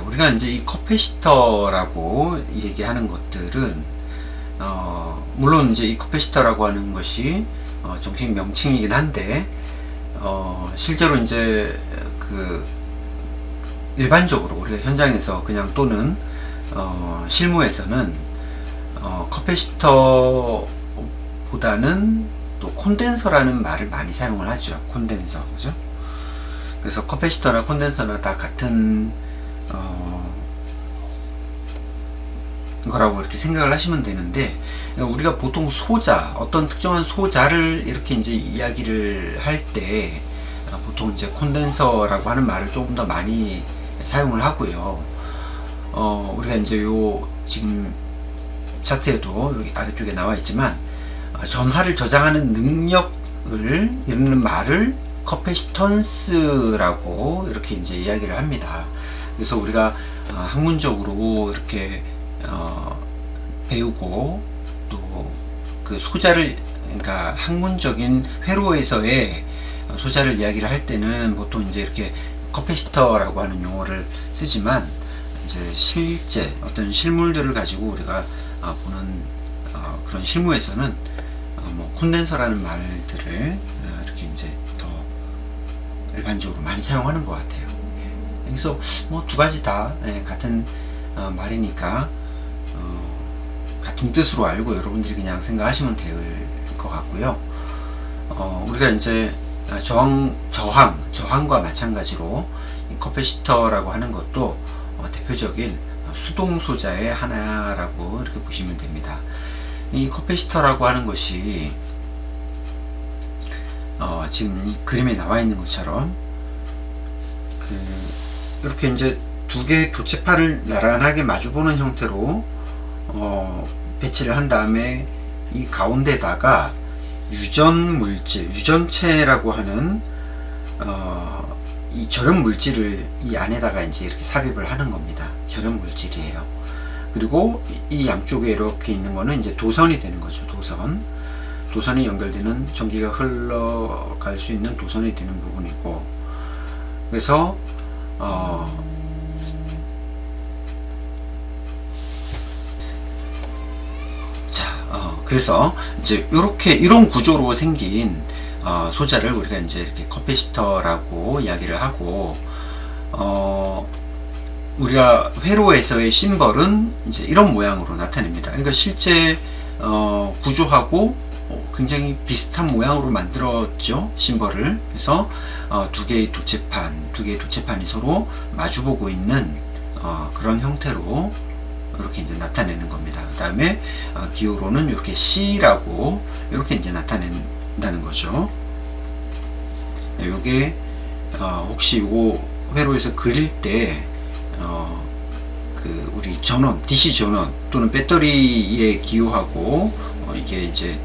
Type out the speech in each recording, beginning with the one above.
우리가 이제 이 커패시터라고 얘기하는 것들은 물론 이제 이 커패시터라고 하는 것이 정식 명칭이긴 한데 실제로 이제 그 일반적으로 우리가 현장에서 그냥 또는 실무에서는 커패시터보다는 또 콘덴서라는 말을 많이 사용을 하죠. 콘덴서, 그죠? 그래서 커패시터나 콘덴서나 다 같은 거라고 이렇게 생각을 하시면 되는데, 우리가 보통 소자, 어떤 특정한 소자를 이렇게 이제 이야기를 할 때 보통 이제 콘덴서라고 하는 말을 조금 더 많이 사용을 하고요. 우리가 이제 요 지금 차트에도 여기 아래쪽에 나와 있지만 전하를 저장하는 능력을 이루는 말을 커패시턴스라고 이렇게 이제 이야기를 합니다. 그래서 우리가 학문적으로 이렇게 배우고 또 그 소자를, 그러니까 학문적인 회로에서의 소자를 이야기를 할 때는 보통 이제 이렇게 커패시터라고 하는 용어를 쓰지만, 이제 실제 어떤 실물들을 가지고 우리가 보는 그런 실무에서는 뭐 콘덴서라는 말들을 이렇게 이제 더 일반적으로 많이 사용하는 것 같아요. 그래서 뭐 두 가지 다 같은 말이니까 같은 뜻으로 알고 여러분들이 그냥 생각하시면 될 것 같고요. 우리가 이제 저항과 마찬가지로 이 커패시터라고 하는 것도 대표적인 수동 소자의 하나라고 이렇게 보시면 됩니다. 이 커패시터라고 하는 것이 지금 이 그림에 나와 있는 것처럼 이렇게 이제 두 개의 도체판을 나란하게 마주보는 형태로 배치를 한 다음에 이 가운데다가 유전 물질, 유전체라고 하는 이 절연 물질을 이 안에다가 이제 이렇게 삽입을 하는 겁니다. 절연 물질이에요. 그리고 이 양쪽에 이렇게 있는 거는 이제 도선이 되는 거죠. 도선이 연결되는, 전기가 흘러갈 수 있는 도선이 되는 부분이고, 그래서 그래서 이제 이런 구조로 생긴 소자를 우리가 이제 이렇게 커패시터라고 이야기를 하고, 우리가 회로에서의 심벌은 이제 이런 모양으로 나타냅니다. 그러니까 실제 구조하고 굉장히 비슷한 모양으로 만들었죠, 심벌을. 그래서 두 개의 도체판이 서로 마주보고 있는 그런 형태로 이렇게 이제 나타내는 겁니다. 그 다음에 기호로는 이렇게 C라고 이렇게 이제 나타낸다는 거죠. 요게 혹시 요 회로에서 그릴 때 그 우리 전원, DC 전원 또는 배터리에 기호하고 이게 이제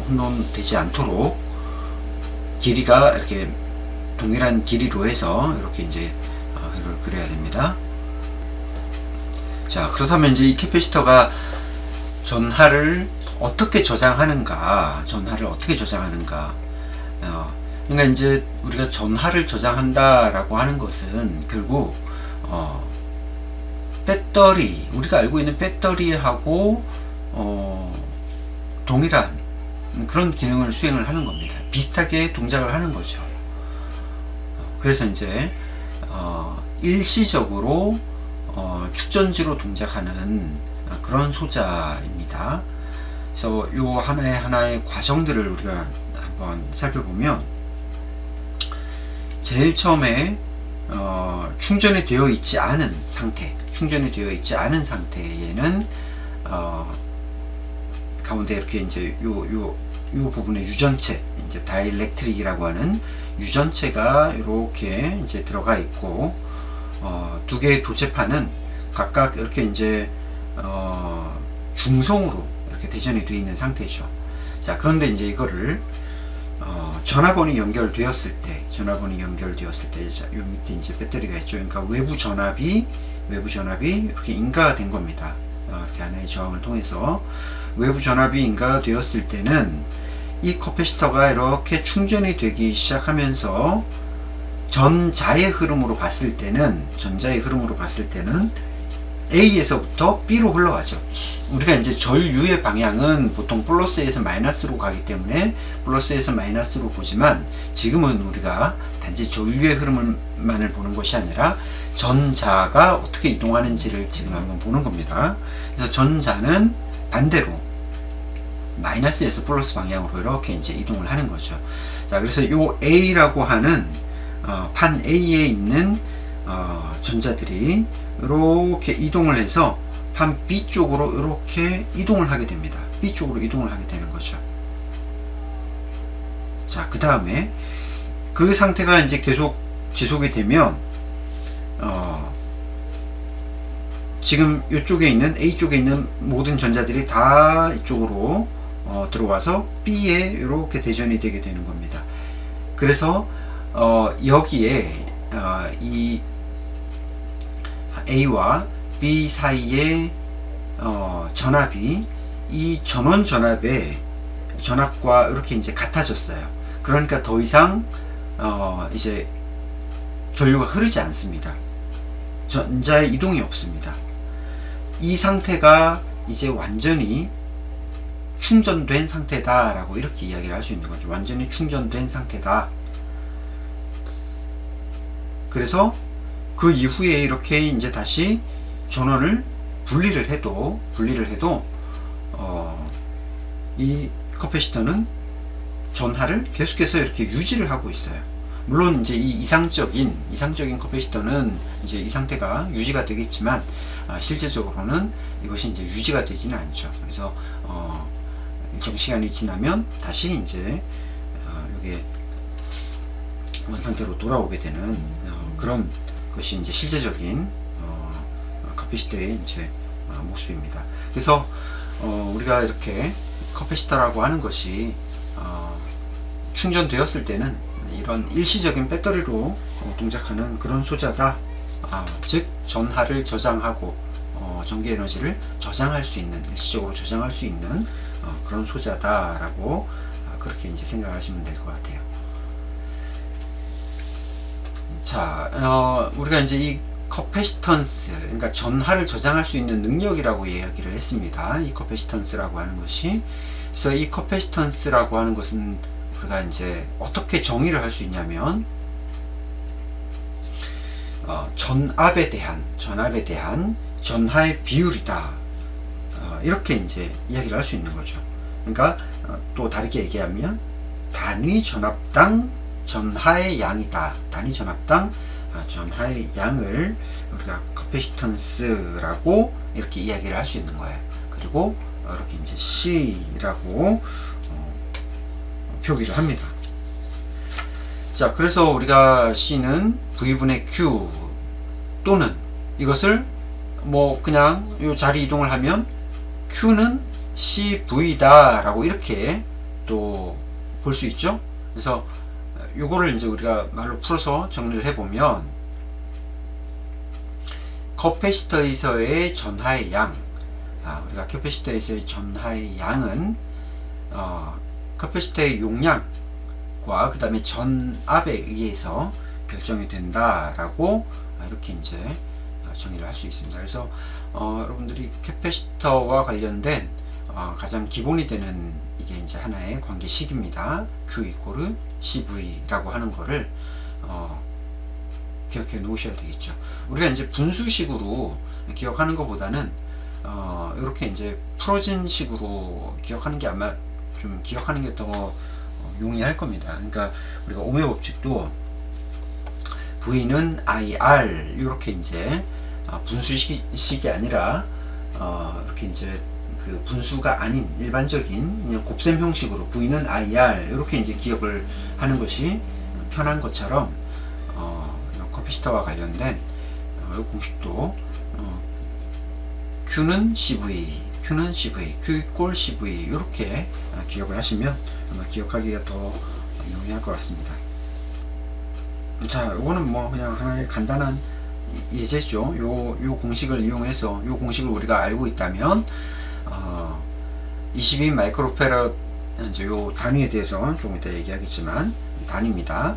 혼돈되지 않도록 길이가 이렇게 동일한 길이로 해서 이렇게 이제 회로를 그려야 됩니다. 자, 그렇다면 이제 이 캐패시터가 전하를 어떻게 저장하는가, 그러니까 이제 우리가 전하를 저장한다라고 하는 것은 결국 배터리, 우리가 알고 있는 배터리하고 동일한 그런 기능을 수행을 하는 겁니다. 비슷하게 동작을 하는 거죠. 그래서 이제 일시적으로 축전지로 동작하는 그런 소자입니다. 그래서 요 하나의 과정들을 우리가 한번 살펴보면, 제일 처음에 충전이 되어 있지 않은 상태에는 가운데 이렇게 이제 요 부분에 유전체, 이제 다이일렉트릭이라고 하는 유전체가 이렇게 이제 들어가 있고, 두 개의 도체판은 각각 이렇게 이제 중성으로 이렇게 대전이 되어 있는 상태죠. 자, 그런데 이제 이거를 전압원이 연결되었을 때, 요 밑에 이제 배터리가 있죠. 그러니까 외부 전압이 이렇게 인가가 된 겁니다. 이렇게 하나의 저항을 통해서 외부 전압이 인가가 되었을 때는 이 커패시터가 이렇게 충전이 되기 시작하면서 전자의 흐름으로 봤을 때는 A에서부터 B로 흘러가죠. 우리가 이제 전류의 방향은 보통 플러스에서 마이너스로 가기 때문에 플러스에서 마이너스로 보지만, 지금은 우리가 단지 전류의 흐름만을 보는 것이 아니라 전자가 어떻게 이동하는지를 지금 한번 보는 겁니다. 그래서 전자는 반대로 마이너스에서 플러스 방향으로 이렇게 이제 이동을 하는 거죠. 자, 그래서 요 A라고 하는 판 A에 있는 전자들이 이렇게 이동을 해서 판 B 쪽으로 이렇게 이동을 하게 됩니다. B 쪽으로 이동을 하게 되는 거죠. 자, 그 다음에 그 상태가 이제 계속 지속이 되면 지금 이쪽에 있는 A 쪽에 있는 모든 전자들이 다 이쪽으로 들어와서 B에 이렇게 대전이 되게 되는 겁니다. 그래서 여기에 이 A와 B 사이의 전압이 이 전원 전압의 전압과 이렇게 이제 같아졌어요. 그러니까 더 이상 이제 전류가 흐르지 않습니다. 전자의 이동이 없습니다. 이 상태가 이제 완전히 충전된 상태다 라고 이렇게 이야기를 할 수 있는 거죠. 완전히 충전된 상태다. 그래서 그 이후에 이렇게 이제 다시 전원을 분리를 해도 이 커패시터는 전하를 계속해서 이렇게 유지를 하고 있어요. 물론 이제 이 이상적인 커패시터는 이제 이 상태가 유지가 되겠지만 실제적으로는 이것이 이제 유지가 되지는 않죠. 그래서 일정 시간이 지나면 다시 이제 이게 원상태로 돌아오게 되는 그런 것이 이제 실제적인 커패시터의 이제 모습입니다. 그래서 우리가 이렇게 커패시터라고 하는 것이 충전되었을 때는 이런 일시적인 배터리로 동작하는 그런 소자다. 즉 전하를 저장하고 전기 에너지를 저장할 수 있는, 일시적으로 저장할 수 있는 그런 소자다 라고 그렇게 이제 생각하시면 될 것 같아요. 자, 우리가 이제 이 커패시턴스, 그러니까 전하를 저장할 수 있는 능력이라고 이야기를 했습니다. 이 커패시턴스라고 하는 것이. 그래서 이 커패시턴스라고 하는 것은 우리가 이제 어떻게 정의를 할 수 있냐면 전압에 대한 전하의 비율이다. 이렇게 이제 이야기를 할 수 있는 거죠. 그러니까 또 다르게 얘기하면 단위 전압당 전하의 양이다. 단위 전압당 전하의 양을 우리가 커패시턴스라고 이렇게 이야기를 할 수 있는 거예요. 그리고 이렇게 이제 C라고 표기를 합니다. 자, 그래서 우리가 C는 V분의 Q 또는 이것을 뭐 그냥 요 자리 이동을 하면 Q는 CV다 라고 이렇게 또 볼 수 있죠. 그래서 요거를 이제 우리가 말로 풀어서 정리를 해보면 커패시터에서의 전하의 양, 우리가 커패시터에서의 전하의 양은 커패시터의 용량과 그 다음에 전압에 의해서 결정이 된다라고 이렇게 이제 정의를 할 수 있습니다. 그래서 여러분들이 캐패시터와 관련된 가장 기본이 되는 이게 이제 하나의 관계식입니다. Q 이코르 CV라고 하는 거를 기억해 놓으셔야 되겠죠. 우리가 이제 분수식으로 기억하는 것보다는 이렇게 이제 풀어진 식으로 기억하는 게 아마 좀 기억하는 게 더 용이할 겁니다. 그러니까 우리가 오메 법칙도 V는 IR 이렇게 이제 분수식이 아니라 이렇게 이제 그 분수가 아닌 일반적인 그냥 곱셈 형식으로 V는 IR 이렇게 이제 기억을 하는 것이 편한 것처럼 커패시터와 관련된 이 공식도 Q는 CV, Q 이꼴 CV 이렇게 기억을 하시면 아마 기억하기가 더 용이할 것 같습니다. 자, 요거는 뭐 그냥 하나의 간단한 예제죠. 요 공식을 이용해서 요 공식을 우리가 알고 있다면 22 마이크로페럿 이제 요 단위에 대해서 조금 이따 얘기하겠지만 단위입니다.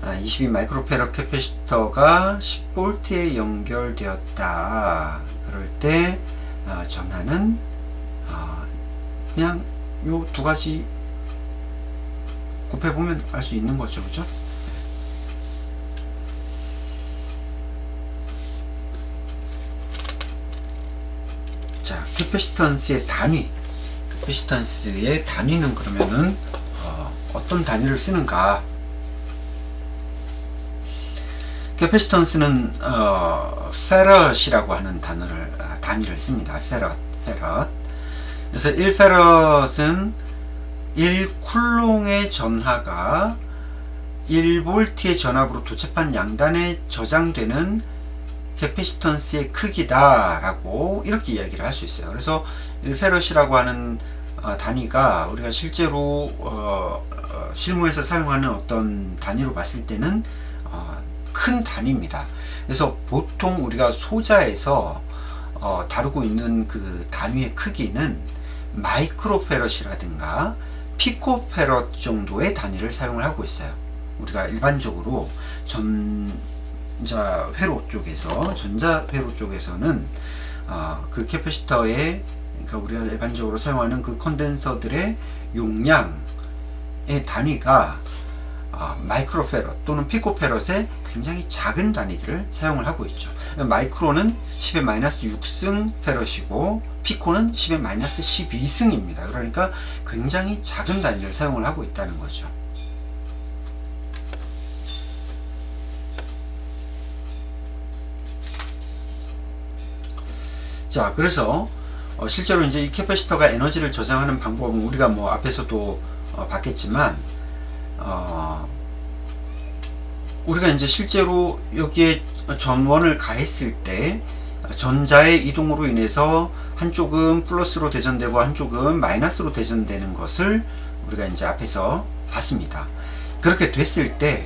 22 마이크로페럿 캐패시터가 10V에 연결되었다. 그럴 때 전하는 그냥 요 두 가지 곱해보면 알 수 있는 거죠. 그죠? 자, 캐패시턴스의 단위. 캐패시턴스의 단위는 그러면은 어떤 단위를 쓰는가? 캐패시턴스는 페럿이라고 하는 단위를 씁니다. 페럿. 그래서 1페럿은 1쿨롱의 전하가 1V의 전압으로 도체판 양단에 저장되는 캐패시턴스의 크기다 라고 이렇게 이야기를 할 수 있어요. 그래서 1페럿이라고 하는 단위가 우리가 실제로 실무에서 사용하는 어떤 단위로 봤을 때는 큰 단위입니다. 그래서 보통 우리가 소자에서 다루고 있는 그 단위의 크기는 마이크로페럿이라든가 피코페럿 정도의 단위를 사용을 하고 있어요. 우리가 일반적으로 전자회로 쪽에서는 그 캐패시터의, 그러니까 우리가 일반적으로 사용하는 그 컨덴서들의 용량의 단위가 마이크로페럿 또는 피코페럿의 굉장히 작은 단위들을 사용을 하고 있죠. 마이크로는 10의 -6승 페럿이고 피코는 10의 -12승입니다. 그러니까 굉장히 작은 단위를 사용을 하고 있다는 거죠. 자, 그래서 실제로 이제 이 캐패시터가 에너지를 저장하는 방법은 우리가 뭐 앞에서도 봤겠지만 우리가 이제 실제로 여기에 전원을 가했을 때 전자의 이동으로 인해서 한쪽은 플러스로 대전되고 한쪽은 마이너스로 대전되는 것을 우리가 이제 앞에서 봤습니다. 그렇게 됐을 때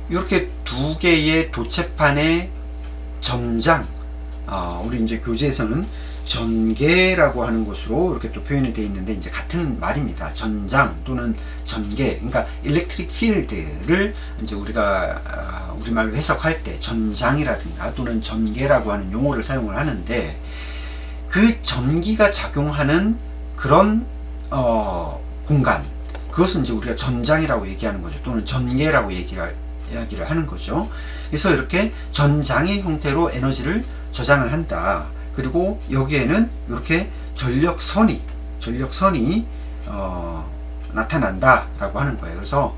이렇게 두 개의 도체판의 전장, 우리 이제 교재에서는 전개라고 하는 것으로 이렇게 또 표현이 되어 있는데 이제 같은 말입니다. 전장 또는 전개, 그러니까 일렉트릭 필드를 이제 우리가 우리말로 해석할 때 전장이라든가 또는 전개라고 하는 용어를 사용을 하는데, 그 전기가 작용하는 그런 공간, 그것은 이제 우리가 전장이라고 얘기하는 거죠. 또는 전개라고 이야기를 하는 거죠. 그래서 이렇게 전장의 형태로 에너지를 저장을 한다. 그리고 여기에는 이렇게 전력선이 나타난다 라고 하는 거예요. 그래서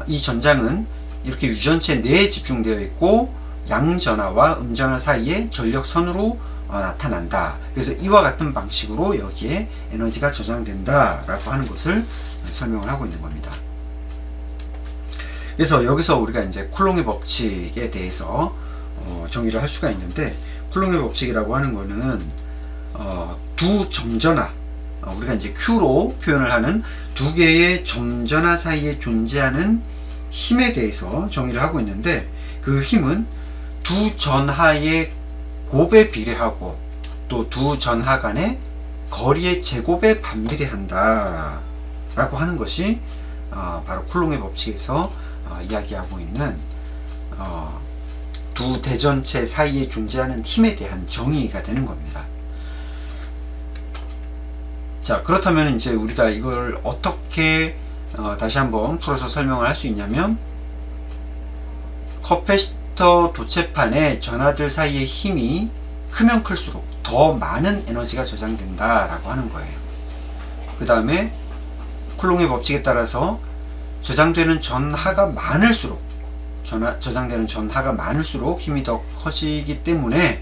이 전장은 이렇게 유전체 내에 집중되어 있고 양전하와 음전하 사이에 전력선으로 나타난다. 그래서 이와 같은 방식으로 여기에 에너지가 저장된다 라고 하는 것을 설명을 하고 있는 겁니다. 그래서 여기서 우리가 이제 쿨롱의 법칙에 대해서 정의를 할 수가 있는데, 쿨롱의 법칙이라고 하는 거는 두 점전하, 우리가 이제 Q로 표현을 하는 두 개의 점전하 사이에 존재하는 힘에 대해서 정의를 하고 있는데, 그 힘은 두 전하의 곱에 비례하고 또 두 전하 간의 거리의 제곱에 반비례한다 라고 하는 것이 바로 쿨롱의 법칙에서 이야기하고 있는 두 대전체 사이에 존재하는 힘에 대한 정의가 되는 겁니다. 자, 그렇다면 이제 우리가 이걸 어떻게 다시 한번 풀어서 설명을 할 수 있냐면, 캐패시터 도체판의 전하들 사이의 힘이 크면 클수록 더 많은 에너지가 저장된다 라고 하는 거예요. 그 다음에 쿨롱의 법칙에 따라서 저장되는 전하가 많을수록 힘이 더 커지기 때문에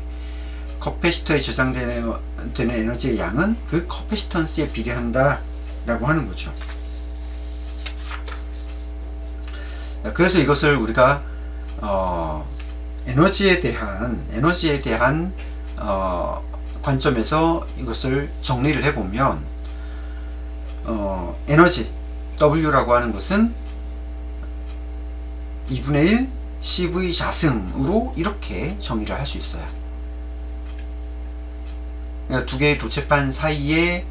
캐패시터에 저장되는 에너지의 양은 그 캐패시턴스에 비례한다 라고 하는 거죠. 그래서 이것을 우리가 에너지에 대한 관점에서 이것을 정리를 해보면, 에너지 W라고 하는 것은 2분의 1 CV 자승으로 이렇게 정의를 할 수 있어요. 그러니까 두 개의 도체판 사이에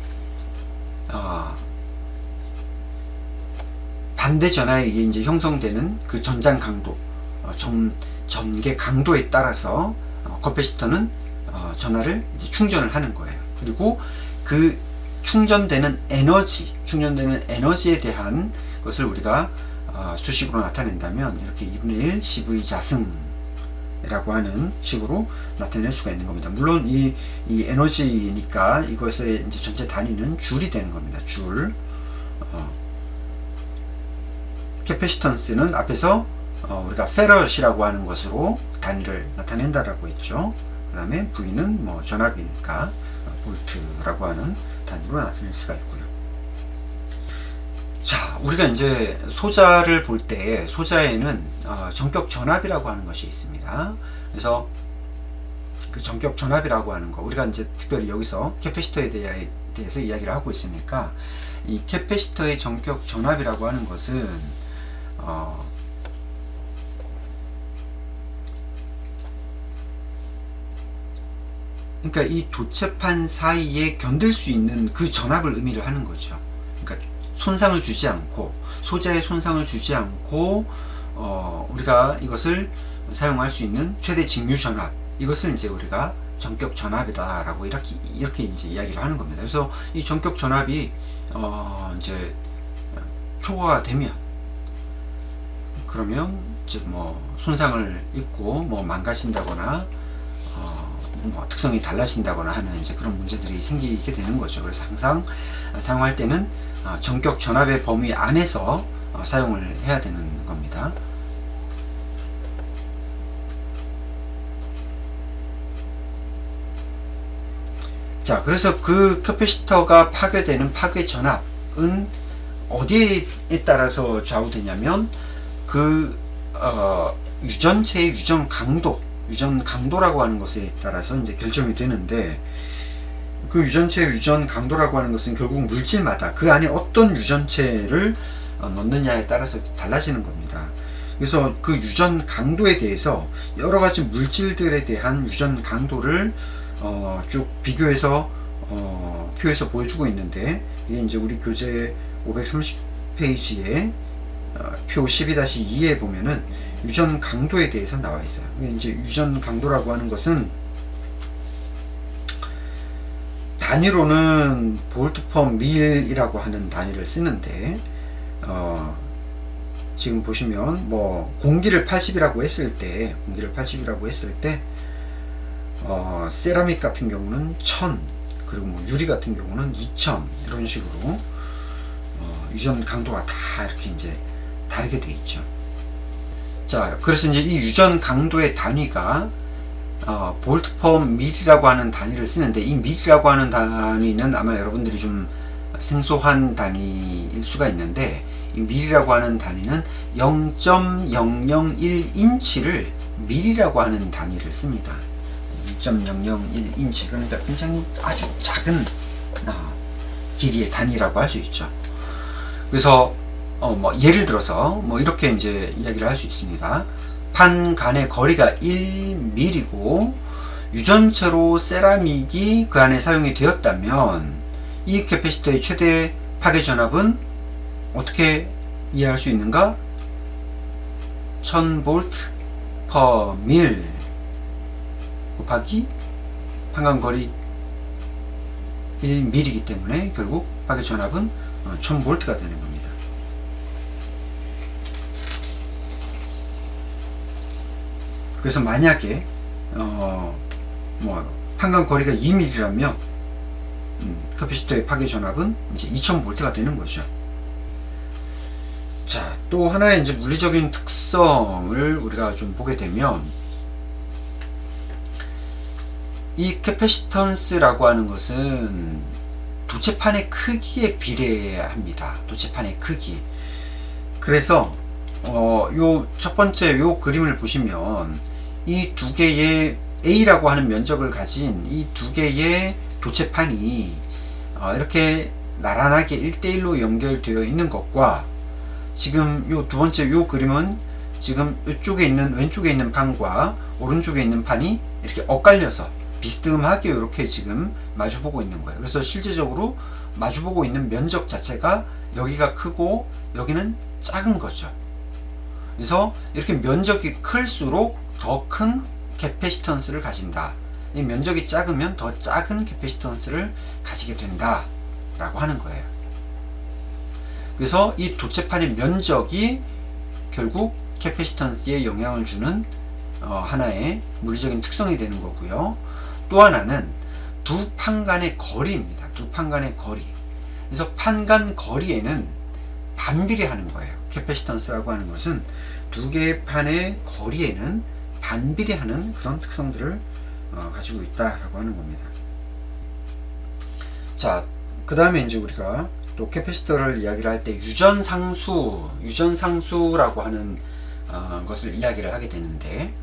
반대 전하에 이제 형성되는 그 전장 강도, 전개 강도에 따라서 커패시터는 전하를 이제 충전을 하는 거예요. 그리고 그 충전되는 에너지에 대한 것을 우리가 수식으로 나타낸다면 이렇게 2분의 1 CV 자승이라고 하는 식으로 나타낼 수가 있는 겁니다. 물론 이 에너지니까 이것의 이제 전체 단위는 줄이 되는 겁니다. 줄. 캐패시턴스는 앞에서 우리가 페럿이라고 하는 것으로 단위를 나타낸다라고 했죠. 그 다음에 V는 뭐 전압이니까 볼트라고 하는 단위로 나타낼 수가 있고요. 자, 우리가 이제 소자를 볼 때 소자에는 전격 전압이라고 하는 것이 있습니다. 그래서 그 전격 전압이라고 하는 거, 우리가 이제 특별히 여기서 캐패시터에 대해서 이야기를 하고 있으니까 이 캐패시터의 전격 전압이라고 하는 것은 그러니까 이 도체판 사이에 견딜 수 있는 그 전압을 의미를 하는 거죠. 그러니까 손상을 주지 않고, 소자에 손상을 주지 않고 우리가 이것을 사용할 수 있는 최대 직류 전압, 이것을 이제 우리가 전격 전압이다라고 이렇게 이제 이야기를 하는 겁니다. 그래서 이 전격 전압이 이제 초과가 되면, 그러면 이제 뭐 손상을 입고 뭐 망가진다거나 뭐 특성이 달라진다거나 하는 이제 그런 문제들이 생기게 되는 거죠. 그래서 항상 사용할 때는 전격 전압의 범위 안에서 사용을 해야 되는 겁니다. 자, 그래서 그 캐패시터가 파괴되는 파괴 전압은 어디에 따라서 좌우되냐면 그 유전체의 유전 강도라고 하는 것에 따라서 이제 결정이 되는데, 그 유전체의 유전 강도라고 하는 것은 결국 물질마다 그 안에 어떤 유전체를 넣느냐에 따라서 달라지는 겁니다. 그래서 그 유전 강도에 대해서 여러 가지 물질들에 대한 유전 강도를 쭉 비교해서 표에서 보여주고 있는데, 이게 이제 우리 교재 530페이지에 표 12-2에 보면은 유전 강도에 대해서 나와 있어요. 이제 유전 강도라고 하는 것은 단위로는 볼트 퍼 밀이라고 하는 단위를 쓰는데, 지금 보시면 뭐 공기를 80이라고 했을 때 세라믹 같은 경우는 1000, 그리고 뭐 유리 같은 경우는 2000, 이런 식으로 유전 강도가 다 이렇게 이제 다르게 돼 있죠. 자, 그래서 이제 이 유전 강도의 단위가 볼트 퍼 밀이라고 하는 단위를 쓰는데, 이 밀이라고 하는 단위는 아마 여러분들이 좀 생소한 단위일 수가 있는데, 이 밀이라고 하는 단위는 0.001인치를 밀이라고 하는 단위를 씁니다. 0.001인치, 그러니까 굉장히 아주 작은 길이의 단위라고 할 수 있죠. 그래서 뭐 예를 들어서 뭐 이렇게 이제 이야기를 할 수 있습니다. 판 간의 거리가 1mm고 유전체로 세라믹이 그 안에 사용이 되었다면 이 캐패시터의 최대 파괴 전압은 어떻게 이해할 수 있는가? 1000V per mil 곱하기 판간거리 1mm이기 때문에 결국 파괴 전압은 1000V가 되는 겁니다. 그래서 만약에 뭐 판간거리가 2mm라면 캐패시터의 파괴 전압은 이제 2000V가 되는 거죠. 자, 또 하나의 이제 물리적인 특성을 우리가 좀 보게 되면, 이 캐패시턴스라고 하는 것은 도체판의 크기에 비례합니다. 도체판의 크기. 그래서 요 첫 번째 요 그림을 보시면 이 두 개의 A라고 하는 면적을 가진 이 두 개의 도체판이 이렇게 나란하게 1대1로 연결되어 있는 것과, 지금 요 두 번째 요 그림은 지금 이쪽에 있는 왼쪽에 있는 판과 오른쪽에 있는 판이 이렇게 엇갈려서 비스듬하게 이렇게 지금 마주보고 있는 거예요. 그래서 실제적으로 마주보고 있는 면적 자체가 여기가 크고 여기는 작은 거죠. 그래서 이렇게 면적이 클수록 더 큰 캐패시턴스를 가진다. 이 면적이 작으면 더 작은 캐패시턴스를 가지게 된다 라고 하는 거예요. 그래서 이 도체판의 면적이 결국 캐패시턴스에 영향을 주는 하나의 물리적인 특성이 되는 거고요. 또 하나는 두 판 간의 거리입니다. 두 판 간의 거리. 그래서 판 간 거리에는 반비례하는 거예요. 캐패시턴스라고 하는 것은 두 개의 판의 거리에는 반비례하는 그런 특성들을 가지고 있다라고 하는 겁니다. 자, 그 다음에 이제 우리가 또 캐패시터를 이야기를 할 때 유전상수라고 하는 것을 이야기를 하게 되는데,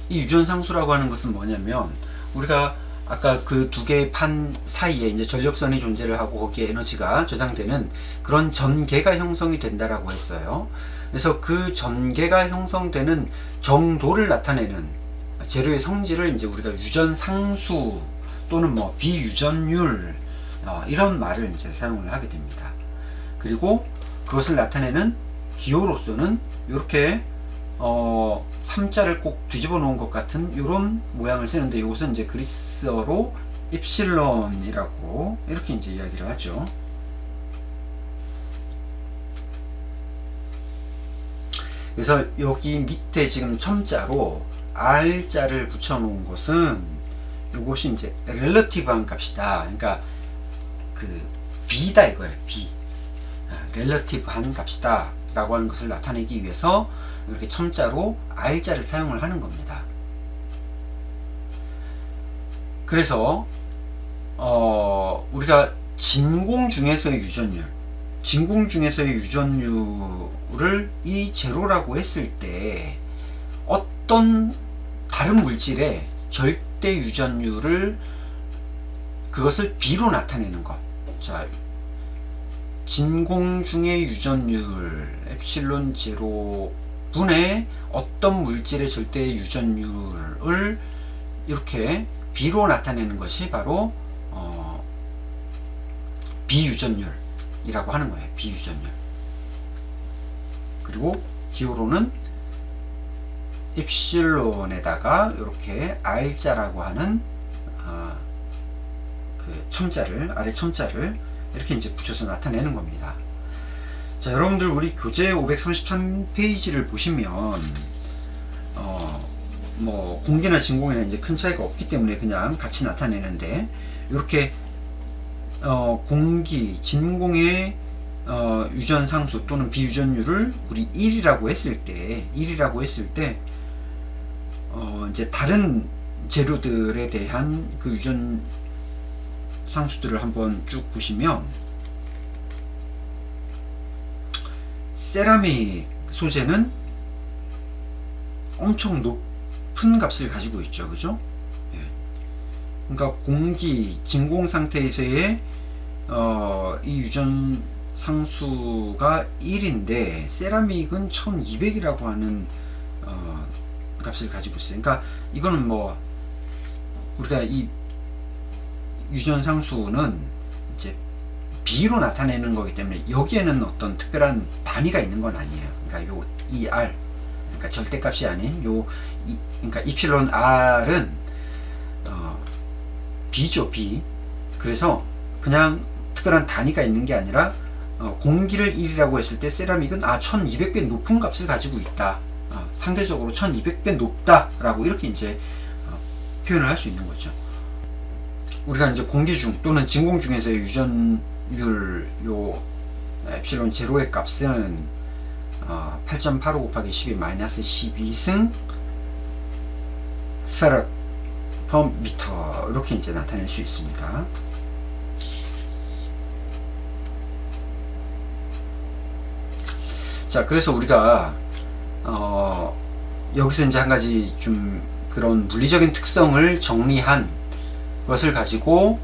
이 유전상수라고 하는 것은 뭐냐면, 우리가 아까 그 두 개의 판 사이에 이제 전력선이 존재를 하고 거기에 에너지가 저장되는 그런 전개가 형성이 된다라고 했어요. 그래서 그 전개가 형성되는 정도를 나타내는 재료의 성질을 이제 우리가 유전상수 또는 뭐 비유전율 이런 말을 이제 사용을 하게 됩니다. 그리고 그것을 나타내는 기호로서는 이렇게 3자를 꼭 뒤집어 놓은 것 같은 이런 모양을 쓰는데, 이것은 이제 그리스어로 입실론이라고 이렇게 이제 이야기를 하죠. 그래서 여기 밑에 지금 첨자로 R자를 붙여 놓은 것은 이것이 이제 렐러티브한 값이다. 그러니까 그 B다 이거예요. B. 렐러티브한 값이다 라고 하는 것을 나타내기 위해서 이렇게 첨자로 R자를 사용을 하는 겁니다. 그래서 우리가 진공 중에서의 유전율을 이 제로라고 했을 때 어떤 다른 물질의 절대 유전율을 그것을 B로 나타내는 것. 자, 진공 중의 유전율 엡실론 제로 분의 어떤 물질의 절대 유전율을 이렇게 B로 나타내는 것이 바로 비유전율이라고 하는 거예요. 비유전율. 그리고 기호로는 입실론에다가 이렇게 R자라고 하는 그 첨자를, 아래 첨자를 이렇게 이제 붙여서 나타내는 겁니다. 자, 여러분들 우리 교재 533페이지를 보시면 뭐 공기나 진공이나 이제 큰 차이가 없기 때문에 그냥 같이 나타내는데, 이렇게 공기, 진공의 유전상수 또는 비유전율을 우리 1이라고 했을 때 이제 다른 재료들에 대한 그 유전 상수들을 한번 쭉 보시면, 세라믹 소재는 엄청 높은 값을 가지고 있죠. 그죠? 예. 그러니까 공기, 진공 상태에서의 이 유전 상수가 1인데 세라믹은 1200이라고 하는 값을 가지고 있어요. 그러니까 이거는 뭐 우리가 이 유전 상수는 이제 B로 나타내는 거기 때문에 여기에는 어떤 특별한 단위가 있는 건 아니에요. 그러니까 요 ER, 그러니까 절대값이 아닌 그러니까 입실론 R은 B죠, B. 그래서 그냥 특별한 단위가 있는 게 아니라 공기를 1이라고 했을 때 세라믹은 1200배 높은 값을 가지고 있다. 상대적으로 1200배 높다라고 이렇게 이제 표현을 할 수 있는 거죠. 우리가 이제 공기 중 또는 진공 중에서의 유전율 요 엡실론 제로의 값은 8.85 곱하기 12 마이너스 12승 페럿 퍼 미터 이렇게 이제 나타낼 수 있습니다. 자, 그래서 우리가 여기서 이제 한 가지 좀 그런 물리적인 특성을 정리한 것을 가지고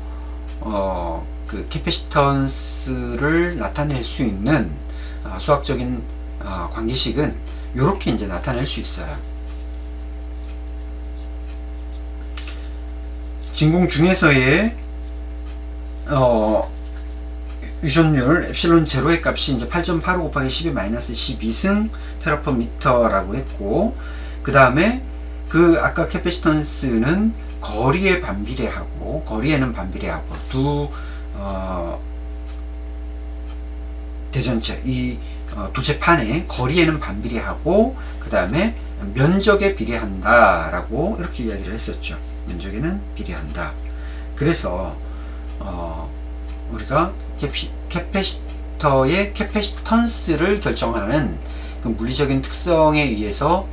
그 캐패시턴스를 나타낼 수 있는 수학적인 관계식은 이렇게 이제 나타낼 수 있어요. 진공 중에서의 유전율 엡실론 제로의 값이 이제 8.85 곱하기 10의 마이너스 12승 테라퍼미터라고 했고, 그 다음에 그 아까 캐패시턴스는 거리에 반비례하고, 거리에는 반비례하고, 두 대전체 이 도체판의 거리에는 반비례하고, 그 다음에 면적에 비례한다 라고 이렇게 이야기를 했었죠. 면적에는 비례한다. 그래서 우리가 캐패시터의 캐패시턴스를 결정하는 그 물리적인 특성에 의해서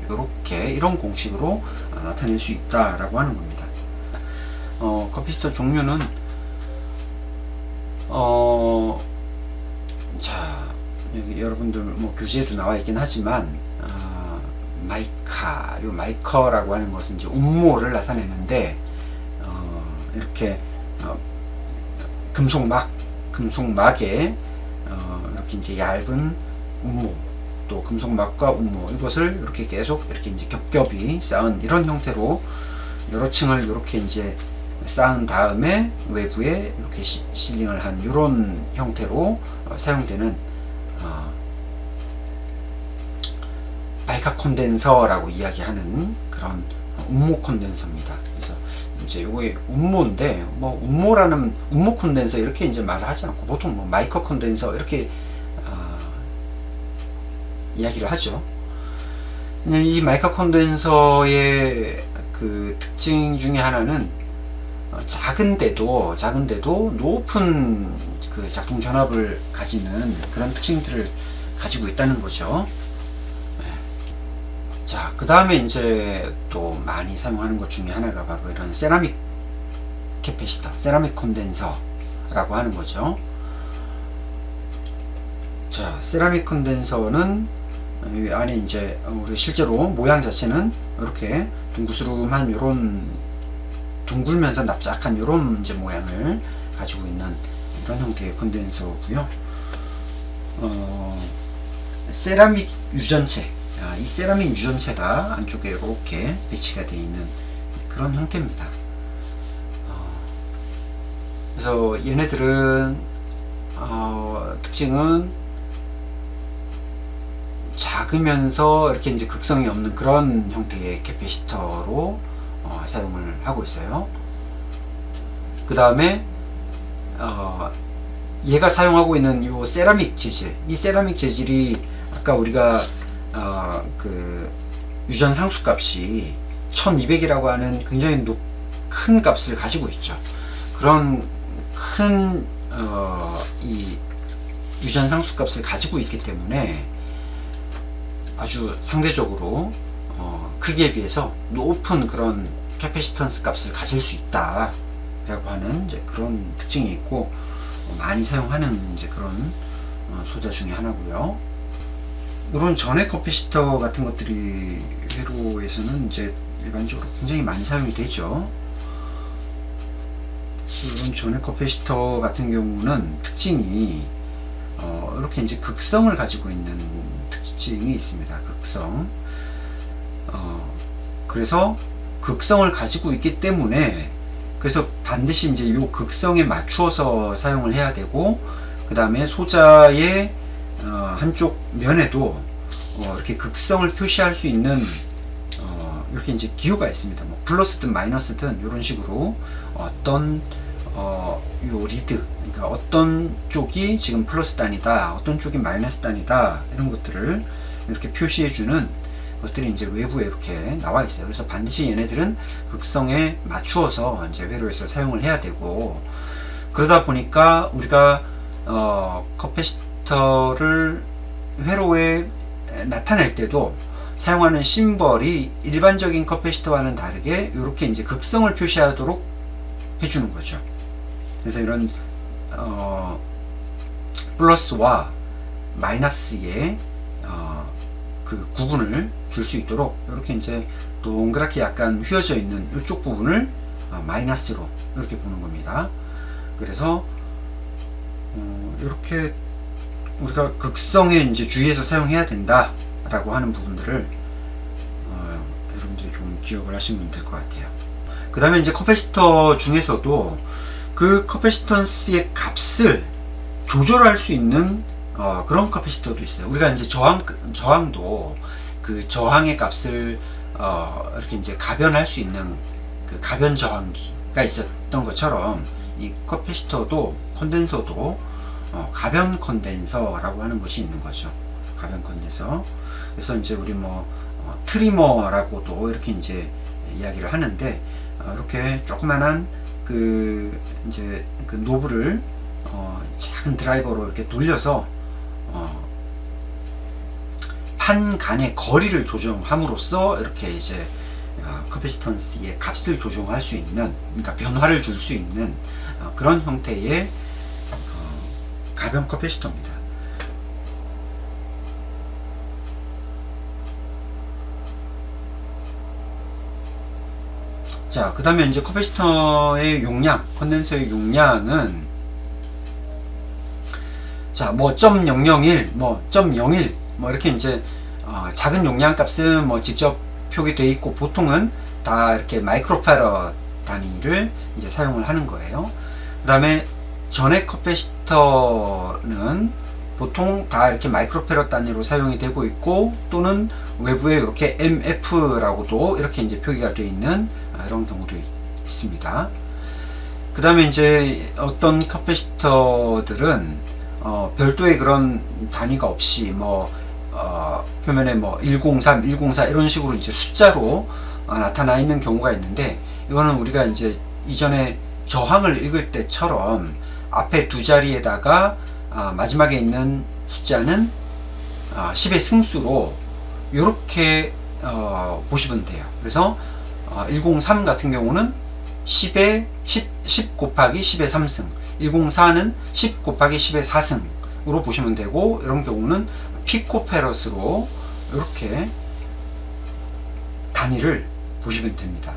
이런 공식으로 나타낼 수 있다라고 하는 겁니다. 캐패시터 종류는 자, 여기 여러분들 뭐 교재에도 나와 있긴 하지만 마이커라고 하는 것은 이제 운모를 나타내는데, 이렇게 금속막에 이렇게 이제 얇은 운모, 또 금속막과 운모, 이것을 이렇게 계속 이렇게 이제 겹겹이 쌓은 이런 형태로 여러 층을 이렇게 이제 쌓은 다음에 외부에 이렇게 실링을 한 이런 형태로 사용되는 마이카 콘덴서라고 이야기하는 그런 운모 콘덴서입니다. 그래서 이제 요게 운모인데, 뭐 운모 콘덴서 이렇게 이제 말을 하지 않고 보통 뭐 마이커 콘덴서 이렇게 이야기를 하죠. 이 마이카 콘덴서의 그 특징 중에 하나는 작은데도 높은 그 작동 전압을 가지는 그런 특징들을 가지고 있다는 거죠. 자, 그 다음에 이제 또 많이 사용하는 것 중에 하나가 바로 이런 세라믹 캐패시터, 세라믹 콘덴서라고 하는 거죠. 자, 세라믹 콘덴서는 이 안에 이제 우리 실제로 모양 자체는 이렇게 둥그스름한 요런 둥글면서 납작한 요런 이제 모양을 가지고 있는 이런 형태의 콘덴서고요. 세라믹 유전체, 이 세라믹 유전체가 안쪽에 이렇게 배치가 되어 있는 그런 형태입니다. 그래서 얘네들은 특징은 작으면서 이렇게 이제 극성이 없는 그런 형태의 캐패시터로 사용을 하고 있어요. 그 다음에 얘가 사용하고 있는 이 세라믹 재질, 이 세라믹 재질이 아까 우리가 그 유전 상수값이 1200이라고 하는 굉장히 큰 값을 가지고 있죠. 그런 큰 이 유전 상수값을 가지고 있기 때문에 아주 상대적으로 크기에 비해서 높은 그런 캐패시턴스 값을 가질 수 있다 라고 하는 이제 그런 특징이 있고, 많이 사용하는 이제 그런 소자 중에 하나고요. 이런 전해 캐패시터 같은 것들이 회로에서는 이제 일반적으로 굉장히 많이 사용이 되죠. 이런 전해 캐패시터 같은 경우는 특징이 이렇게 이제 극성을 가지고 있는 특징이 있습니다. 극성. 그래서 극성을 가지고 있기 때문에, 그래서 반드시 이제 요 극성에 맞추어서 사용을 해야 되고, 그 다음에 소자의 한쪽 면에도 이렇게 극성을 표시할 수 있는 이렇게 이제 기호가 있습니다. 뭐 플러스든 마이너스든 이런 식으로 어떤 요 리드, 그러니까 어떤 쪽이 지금 플러스 단이다, 어떤 쪽이 마이너스 단이다, 이런 것들을 이렇게 표시해주는 것들이 이제 외부에 이렇게 나와 있어요. 그래서 반드시 얘네들은 극성에 맞추어서 이제 회로에서 사용을 해야 되고, 그러다 보니까 우리가 캐패시터를 회로에 나타낼 때도 사용하는 심벌이 일반적인 캐패시터와는 다르게 이렇게 이제 극성을 표시하도록 해주는 거죠. 그래서 이런 플러스와 마이너스의 그 구분을 줄 수 있도록 이렇게 이제 동그랗게 약간 휘어져 있는 이쪽 부분을 마이너스로 이렇게 보는 겁니다. 그래서 이렇게 우리가 극성에 이제 주의해서 사용해야 된다 라고 하는 부분들을 여러분들이 좀 기억을 하시면 될 것 같아요. 그 다음에 이제 캐패시터 중에서도 그 캐패시턴스의 값을 조절할 수 있는 그런 커패시터도 있어요. 우리가 이제 저항도 그 저항의 값을 이렇게 이제 가변할 수 있는 그 가변 저항기가 있었던 것처럼 이 커패시터도 컨덴서도 가변 컨덴서라고 하는 것이 있는 거죠. 가변 컨덴서. 그래서 이제 우리 뭐 트리머라고도 이렇게 이제 이야기를 하는데 이렇게 조그만한 그 이제 그 노브를 작은 드라이버로 이렇게 돌려서 판 간의 거리를 조정함으로써 이렇게 이제 커패시턴스의 값을 조정할 수 있는, 그러니까 변화를 줄 수 있는 그런 형태의 가변 커패시터입니다. 자, 그 다음에 이제 커패시터의 용량, 컨덴서의 용량은 자, 뭐 0.001, 뭐 0.01, 뭐 이렇게 이제 작은 용량 값은 뭐 직접 표기되어 있고, 보통은 다 이렇게 마이크로파러 단위를 이제 사용을 하는 거예요. 그 다음에 전액 커패시터는 보통 다 이렇게 마이크로파러 단위로 사용이 되고 있고, 또는 외부에 이렇게 MF라고도 이렇게 이제 표기가 되어 있는 이런 경우도 있습니다. 그 다음에 이제 어떤 커패시터들은 별도의 그런 단위가 없이 뭐 표면에 뭐 103, 104 이런 식으로 이제 숫자로 나타나 있는 경우가 있는데, 이거는 우리가 이제 이전에 저항을 읽을 때처럼 앞에 두 자리에다가 마지막에 있는 숫자는 10의 승수로 이렇게 보시면 돼요. 그래서 103 같은 경우는 10 곱하기 10의 3승, 104는 10 곱하기 10의 4승으로 보시면 되고, 이런 경우는 피코페럿으로 이렇게 단위를 보시면 됩니다.